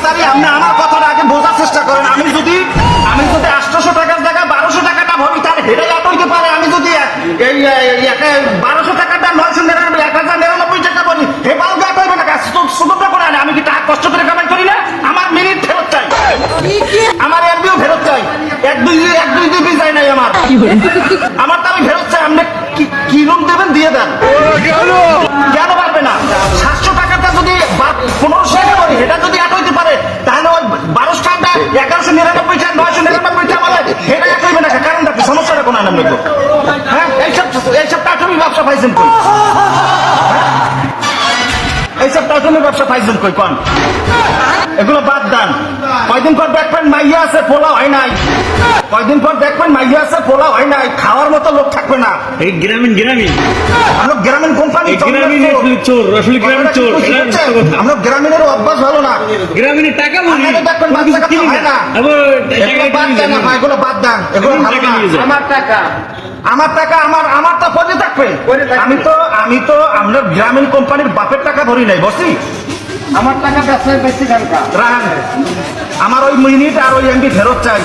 তাড়াতাড়ি আপনি আমার কথাটা আগে বোঝার চেষ্টা করেন। আমি যদি 800 টাকার জায়গায় 1200 টাকাটা ভরি, তার হেরে লাভ হইতে পারে। আমি যদি 1200 টাকাটা 1099 টাকা ভরি, হে বাল গা করবে না, সুযোগটা করে আনে। আমি কি টাকা কষ্ট করে কামাই করি না? আমার মিনিট ফেরত চাই, আমার এমবিও ফেরত চাই। এক দুই দুই যায় নাই আমার তো আমি ফেরত চাই। আপনি কি লোন দেবেন দিয়ে দেন, কেন পারবে না? 700 টাকাটা যদি 1500 টাকা করি, এটা যদি এক হইতে পারে, তাহলে ওই 1200 টাকা 1199 টাকা 999 টাকা বলে এটা এক হইবে না। কারণটা কি? সমস্যাটা কোন আনন্দ? হ্যাঁ, এইসব টাটুমি ব্যবসা পাইছেন কই? এইসব টাটুমি ব্যবসা পাইছেন কই কোন? এগুলো বাদ দেন। কয়দিন পর দেখবেন মাইয়া আছে পোলা হয় নাই, কয়দিন পর দেখবেন মাইয়া আছে পোলা হয় নাই, খাওয়ার মতো লোক থাকবে না। এই গ্রামীণ আমরা গ্রামীণ কোম্পানি চোর, আসলে গ্রামীণ চোর। আমরা গ্রামীণের অভ্যাস ভালো না। গ্রামীণের টাকা দেখবেন বাচ্চা কাচ্চা হয় না। এগুলো বাদ দেন, এগুলো বাদ দেন, এগুলো ভালো না। আমারটা পড়ে থাকবে। আমি তো আমরা গ্রামীণ কোম্পানির বাপের টাকা ভরি নাই, বসি আমার টাকা ব্যবসায় বেশি দরকার। আমার ওই মিনিট আর ওই এমবি ফেরত চাই।